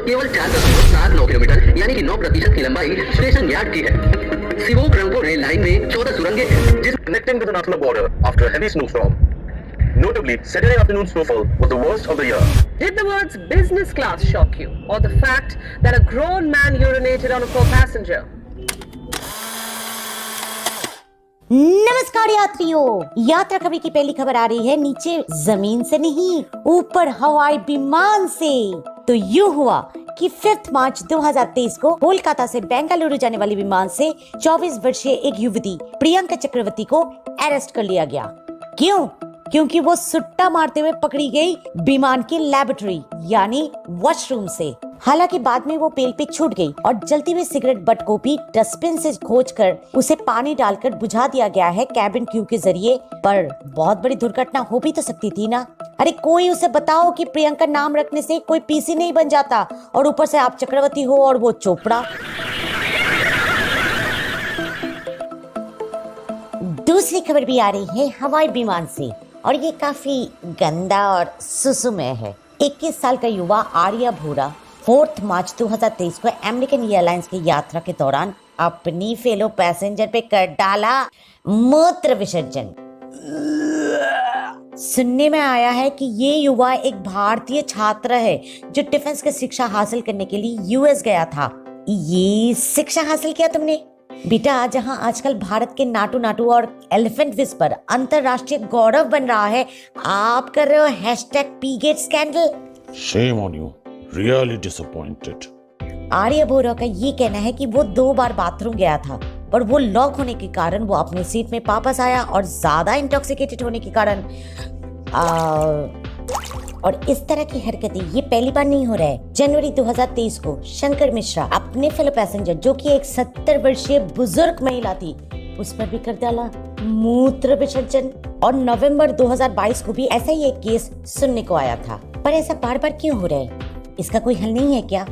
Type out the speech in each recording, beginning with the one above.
और केवल 4.79 किलोमीटर यानी कि 9% की लंबाई स्टेशन यार्ड की है। सिवोक रंगपो रेल लाइन में 14 सुरंगें हैं जिस connecting to the Nathula border after a heavy snowstorm. Notably, Saturday afternoon snowfall was the worst of the year. Did the words business class shock you, or the fact that a grown man urinated on a co-passenger? नमस्कार यात्रियों, यात्रा खबर की पहली खबर आ रही है नीचे जमीन से नहीं, ऊपर हवाई विमान से। तो यूं हुआ कि 5 मार्च 2023 को कोलकाता से बेंगलुरु जाने वाले विमान से 24 वर्षीय एक युवती प्रियंका चक्रवर्ती को अरेस्ट कर लिया गया। क्यों? क्योंकि वो सुट्टा मारते हुए पकड़ी गई विमान की लैबोरेटरी यानी वॉशरूम से। हालांकि बाद में वो बेल पे छूट गई और जलती हुई सिगरेट बट को भी डस्टबिन से खोजकर उसे पानी डालकर बुझा दिया गया है कैबिन क्रू के जरिए। पर बहुत बड़ी दुर्घटना हो भी तो सकती थी ना। अरे कोई उसे बताओ कि प्रियंका नाम रखने से कोई पीसी नहीं बन जाता और ऊपर से आप चक्रवर्ती हो और वो चोपड़ा। दूसरी खबर भी आ रही है हवाई विमान से और ये काफी गंदा और सुसुमय है। 21 साल का युवा आर्या भूरा 4 मार्च 2023 को अमेरिकन एयरलाइंस की यात्रा के दौरान अपनी फेलो पैसेंजर पे कर डाला मूत्र विसर्जन। सुनने में आया है कि ये युवा एक भारतीय छात्र है जो डिफेंस की शिक्षा हासिल करने के लिए यूएस गया था। ये शिक्षा हासिल किया तुमने? बेटा, जहां आजकल भारत के नाटू नाटू और एलिफेंट विस्पर अंतरराष्ट्रीय गौरव बन रहा है, आप कर रहे हो #पीगेट scandal. Shame on you. Really disappointed. Arya Bora का ये कहना है कि वो 2 बार बाथरूम गया था पर वो लॉक होने के कारण वो अपनी सीट में वापस आया और ज्यादा इंटॉक्सिकेटेड होने के कारण और इस तरह की हरकतें ये पहली बार नहीं हो रहा है। जनवरी 2023 को शंकर मिश्रा अपने फेलो पैसेंजर जो कि एक 70 वर्षीय बुजुर्ग महिला थी उस पर भी कर डाला मूत्र विसर्जन। और नवंबर 2022 को भी ऐसा ही एक केस सुनने को आया था। पर ऐसा बार बार क्यों हो रहा है? इसका कोई हल नहीं है क्या?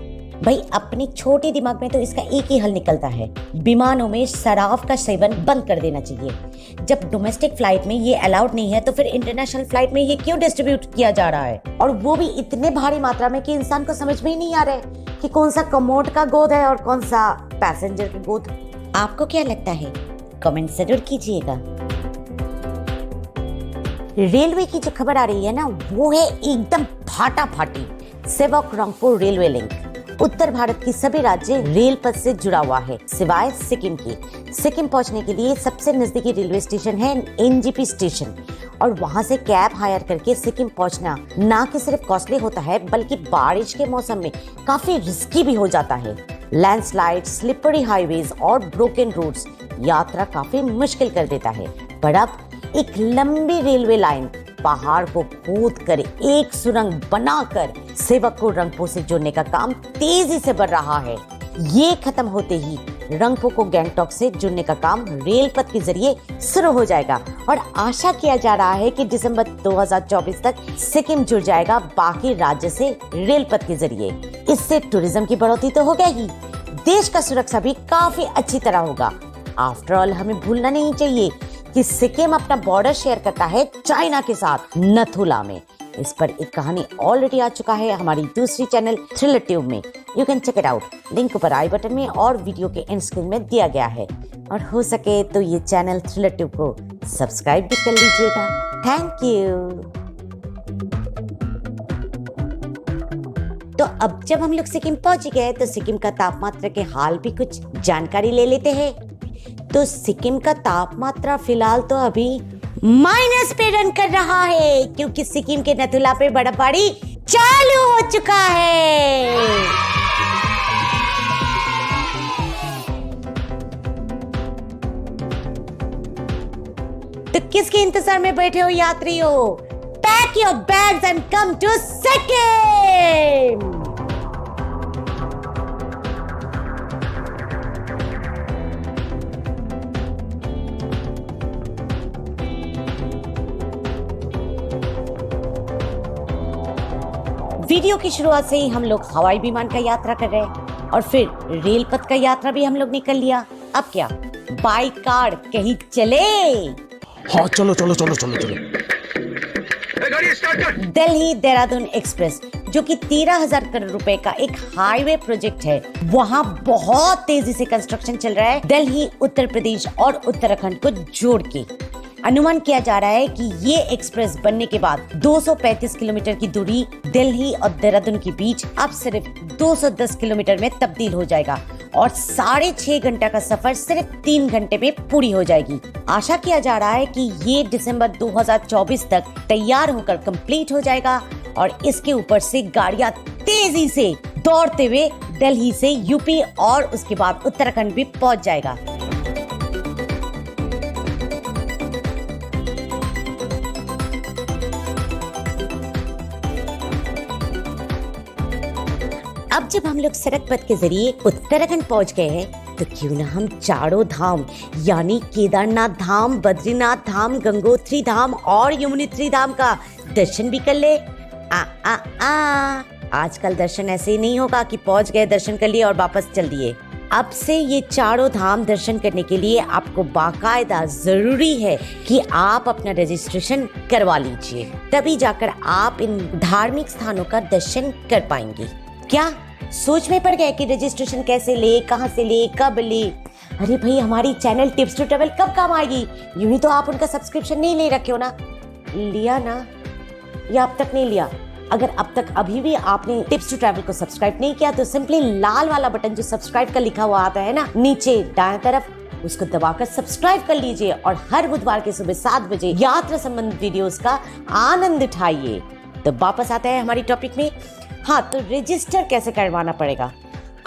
भाई, अपने छोटे दिमाग में तो इसका एक ही हल निकलता है, विमानों में शराब का सेवन बंद कर देना चाहिए। जब डोमेस्टिक फ्लाइट में ये अलाउड नहीं है तो फिर इंटरनेशनल फ्लाइट में ये क्यों डिस्ट्रीब्यूट किया जा रहा है? और वो भी इतने भारी मात्रा में कि इंसान को समझ में ही नहीं आ रहा है कि कौन सा कमोड का गोद है और कौन सा पैसेंजर का गोद। आपको क्या लगता है? कमेंट जरूर कीजिएगा। रेलवे की जो खबर आ रही है ना, वो है एकदम फाटाफाटी। सेवक रंगपो रेलवे लिंक उत्तर भारत की सभी राज्य रेल पथ से जुड़ा हुआ है सिवाय सिक्किम के। सिक्किम पहुंचने के लिए सबसे नजदीकी रेलवे स्टेशन है एनजेपी स्टेशन और वहां से कैब हायर करके सिक्किम पहुंचना ना कि सिर्फ कॉस्टली होता है बल्कि बारिश के मौसम में काफी रिस्की भी हो जाता है। लैंडस्लाइड, स्लिपरी हाईवेज और ब्रोकन रोड्स यात्रा काफी मुश्किल कर देता है। पर अब एक लंबी रेलवे लाइन पहाड़ को खोद कर एक सुरंग बनाकर सेवक को रंगपो से जोड़ने का काम तेजी से बढ़ रहा है। ये खत्म होते ही रंगपो को गैंगटॉक से जोड़ने का काम रेल पथ के जरिए शुरू हो जाएगा और आशा किया जा रहा है कि दिसंबर 2024 तक सिक्किम जुड़ जाएगा बाकी राज्य से रेल पथ के जरिए। इससे टूरिज्म की बढ़ोतरी तो होगा ही, देश का सुरक्षा भी काफी अच्छी तरह होगा। आफ्टर ऑल हमें भूलना नहीं चाहिए कि सिक्किम अपना बॉर्डर शेयर करता है चाइना के साथ नथुला में। इस पर एक कहानी ऑलरेडी आ चुका है हमारी दूसरी चैनल थ्रिलर ट्यूब में। You can check it out. Link ऊपर आई बटन में और वीडियो के एंड स्क्रीन में दिया गया है। और हो सके तो ये चैनल थ्रिलर ट्यूब को सब्सक्राइब भी कर लीजिएगा। Thank you. तो अब जब हम लोग सिक्किम पहुंच गए तो सिक्किम का तापमात्रा के हाल भी कुछ जानकारी ले लेते हैं। तो सिक्किम का तापमात्रा फिलहाल तो अभी माइनस पे रन कर रहा है क्योंकि सिक्किम के नथुला पे बर्फबारी चालू हो चुका है। तो किसके इंतजार में बैठे हो यात्रियों? Pack your bags and come to Sikkim. Video की शुरुआत से ही हम लोग हवाई विमान का यात्रा कर रहे हैं और फिर रेल पथ का यात्रा भी हम लोग निकल लिया। अब क्या बाई कार कहीं चले? हाँ चलो चलो चलो चलो चलो। गाड़ी स्टार्ट कर। दिल्ली देहरादून एक्सप्रेस जो कि 13,000 करोड़ रुपए का एक हाईवे प्रोजेक्ट है, वहां बहुत तेजी से कंस्ट्रक्शन चल रहा है, दिल्ली, उत्तर प्रदेश और उत्तराखंड को जोड़ के। अनुमान किया जा रहा है कि ये एक्सप्रेस बनने के बाद 235 किलोमीटर की दूरी दिल्ली और देहरादून के बीच अब सिर्फ 210 किलोमीटर में तब्दील हो जाएगा और 6.5 घंटा का सफर सिर्फ 3 घंटे में पूरी हो जाएगी। आशा किया जा रहा है कि ये दिसंबर 2024 तक तैयार होकर कंप्लीट हो जाएगा और इसके ऊपर से गाड़ियां तेजी से दौड़ते हुए दिल्ली से यूपी और उसके बाद उत्तराखंड भी पहुंच जाएगा। अब जब हम लोग सड़क पथ के जरिए उत्तराखंड पहुंच गए हैं तो क्यों ना हम चारों धाम यानी केदारनाथ धाम, बद्रीनाथ धाम, गंगोत्री धाम और यमुनोत्री धाम का दर्शन भी कर ले। आजकल दर्शन ऐसे ही नहीं होगा कि पहुंच गए, दर्शन कर लिए और वापस चल दिए। अब से ये चारों धाम दर्शन करने के लिए आपको बाकायदा जरूरी है कि आप अपना रजिस्ट्रेशन करवा लीजिए, तभी जाकर आप इन धार्मिक स्थानों का दर्शन कर पाएंगे। क्या सोच में पड़ गए कि रजिस्ट्रेशन कैसे ले, कहां से ले, कब ले? अरे भाई, हमारी चैनल टिप्स टू ट्रैवल कब काम आएगी? यूं ही तो आप उनका सब्सक्रिप्शन नहीं ले रखे हो ना? लिया ना, या अब तक नहीं लिया? अगर अब तक अभी भी आपने टिप्स टू ट्रैवल को सब्सक्राइब नहीं किया तो सिंपली लाल वाला बटन जो सब्सक्राइब का लिखा हुआ आता है ना नीचे दाएं तरफ, उसको दबाकर सब्सक्राइब कर लीजिए और हर बुधवार के सुबह 7 बजे यात्रा संबंधित वीडियोस का आनंद उठाइए। तो वापस आता है हमारी टॉपिक में। हाँ, तो रजिस्टर कैसे करवाना पड़ेगा?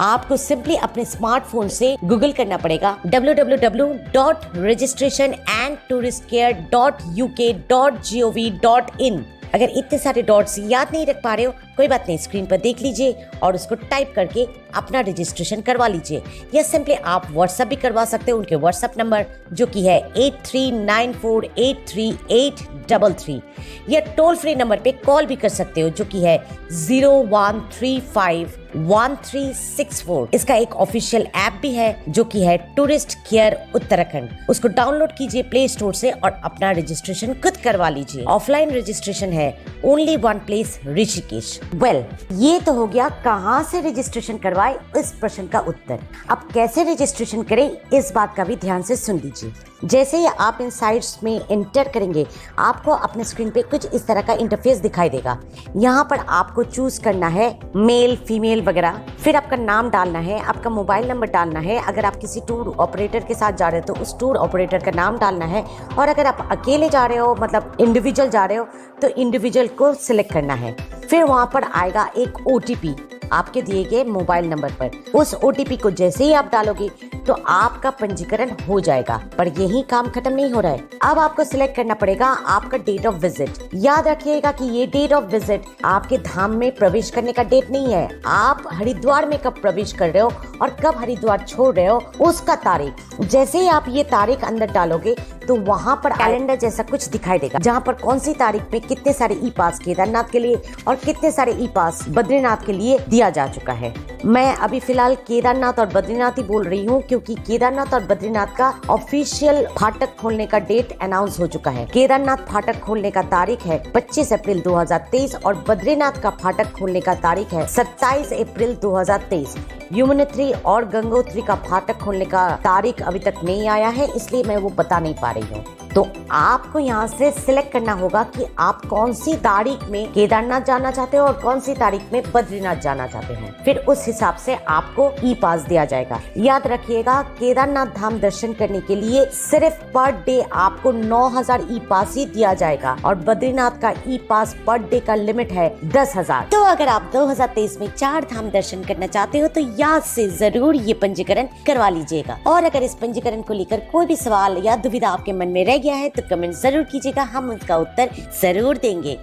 आपको सिंपली अपने स्मार्टफोन से गूगल करना पड़ेगा www.registrationandtouristcare.uk.gov.in। अगर इतने सारे डॉट्स याद नहीं रख पा रहे हो, कोई बात नहीं, स्क्रीन पर देख लीजिए और उसको टाइप करके अपना रजिस्ट्रेशन करवा लीजिए। या सिंपली आप व्हाट्सएप भी करवा सकते हो, उनके व्हाट्सएप नंबर जो कि है 8394833833, या टोल फ्री नंबर पे कॉल भी कर सकते हो जो कि है 01351364। इसका एक ऑफिशियल ऐप भी है जो कि है टूरिस्ट केयर उत्तराखंड। उसको डाउनलोड कीजिए प्ले स्टोर से और अपना रजिस्ट्रेशन खुद करवा लीजिए। ऑफलाइन रजिस्ट्रेशन है only one place, Rishikesh. Well, ये तो हो गया कहाँ से रजिस्ट्रेशन करवाए इस प्रश्न का उत्तर। अब कैसे रजिस्ट्रेशन करें इस बात का भी ध्यान से सुन लीजिए। जैसे ही आप इन साइट्स में एंटर करेंगे, आपको अपने स्क्रीन पे कुछ इस तरह का इंटरफेस दिखाई देगा। यहाँ पर आपको चूज करना है मेल, फीमेल वगैरह, फिर आपका नाम डालना है, आपका मोबाइल नंबर डालना है। अगर आप किसी टूर ऑपरेटर के साथ जा रहे हो तो उस टूर ऑपरेटर का नाम डालना है, और अगर आप अकेले जा रहे हो मतलब इंडिविजुअल जा रहे हो तो इंडिविजुअल को सिलेक्ट करना है। फिर वहां पर आएगा एक OTP आपके दिए गए मोबाइल नंबर पर। उस OTP को जैसे ही आप डालोगे तो आपका पंजीकरण हो जाएगा। पर यही काम खत्म नहीं हो रहा है, अब आपको सिलेक्ट करना पड़ेगा आपका डेट ऑफ विजिट। याद रखिएगा कि ये डेट ऑफ विजिट आपके धाम में प्रवेश करने का डेट नहीं है। आप हरिद्वार में कब प्रवेश कर रहे हो और कब हरिद्वार छोड़ रहे हो उसका तारीख। जैसे ही आप ये तारीख अंदर डालोगे तो वहां पर कैलेंडर जैसा कुछ दिखाई देगा, जहां पर कौन सी तारीख में कितने सारे ई पास केदारनाथ के लिए और कितने सारे ई पास बद्रीनाथ के लिए दिया जा चुका है। मैं अभी फिलहाल केदारनाथ और बद्रीनाथ ही बोल रही हूँ क्योंकि केदारनाथ और बद्रीनाथ का ऑफिशियल फाटक खोलने का डेट अनाउंस हो चुका है। केदारनाथ फाटक खोलने का तारीख है 25 अप्रैल 2023 और बद्रीनाथ का फाटक खोलने का तारीख है 27 अप्रैल 2023। यमुनोत्री और गंगोत्री का फाटक खोलने का तारीख अभी तक नहीं आया है, इसलिए मैं वो बता नहीं पा रही हूँ। तो आपको यहाँ से सिलेक्ट करना होगा कि आप कौन सी तारीख में केदारनाथ जाना चाहते हो और कौन सी तारीख में बद्रीनाथ जाना चाहते हैं। फिर उस हिसाब से आपको ई पास दिया जाएगा। याद रखिएगा, केदारनाथ धाम दर्शन करने के लिए सिर्फ पर डे आपको 9,000 ई पास ही दिया जाएगा और बद्रीनाथ का ई पास पर डे का लिमिट है 10,000। तो अगर आप 2023 में 4 धाम दर्शन करना चाहते हो तो याद से जरूर ये पंजीकरण करवा लीजिएगा। और अगर इस पंजीकरण को लेकर कोई भी सवाल या दुविधा आपके मन में रह गया है तो कमेंट जरूर कीजिएगा, हम उसका उत्तर जरूर देंगे।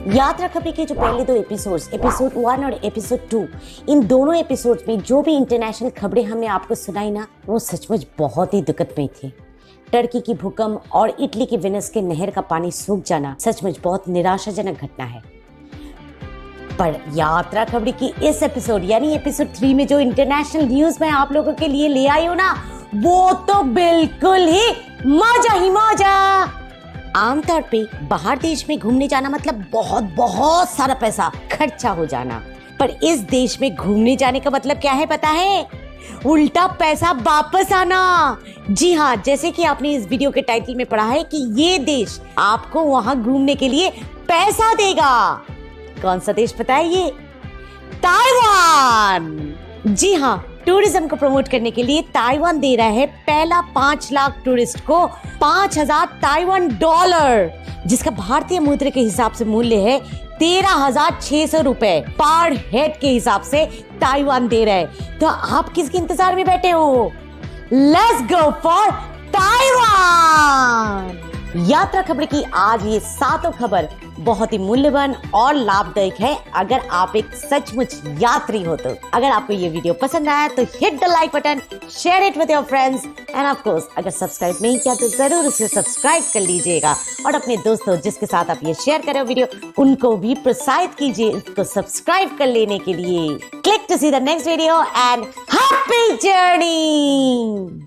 यात्रा खबरें के जो पहले 2 एपिसोड्स, एपिसोड 1 और एपिसोड 2, इन दोनों एपिसोड्स में जो भी इंटरनेशनल खबरें हमने आपको सुनाई ना, वो सचमुच बहुत ही दुखदमय थी। टर्की की भूकंप और इटली की वेनिस के नहर का पानी सूख जाना सचमुच बहुत निराशाजनक घटना है। पर यात्रा खबरें की इस एपिसोड यानी एपिसोड 3 में जो इंटरनेशनल न्यूज मैं आप लोगों के लिए ले आई हूँ ना, वो तो बिल्कुल ही मजा ही मजा। आमतौर पे बाहर देश में घूमने जाना मतलब बहुत बहुत सारा पैसा खर्चा हो जाना, पर इस देश में घूमने जाने का मतलब क्या है पता है? उल्टा पैसा वापस आना। जी हाँ, जैसे कि आपने इस वीडियो के टाइटल में पढ़ा है कि ये देश आपको वहां घूमने के लिए पैसा देगा। कौन सा देश पता है ये? ताइवान। जी हाँ, टूरिज्म को प्रमोट करने के लिए ताइवान दे रहा है पहला 5 लाख टूरिस्ट को 5,000 ताइवान डॉलर, जिसका भारतीय मुद्रा के हिसाब से मूल्य है 13,600 रुपए पर हेड के हिसाब से ताइवान दे रहा है। तो आप किसके इंतजार में बैठे हो? Let's go for Taiwan. यात्रा खबर की आज ये 7 खबर बहुत ही मूल्यवान और लाभदायक है अगर आप एक सचमुच यात्री हो तो। अगर आपको ये वीडियो पसंद आया तो hit the like button, share it with your friends end of course अगर सब्सक्राइब नहीं किया तो जरूर उसे सब्सक्राइब कर लीजिएगा और अपने दोस्तों जिसके साथ आप ये शेयर करें वीडियो उनको भी प्रोत्साहित कीजिए इसको सब्सक्राइब कर लेने के लिए। Click to see the next video and happy journey.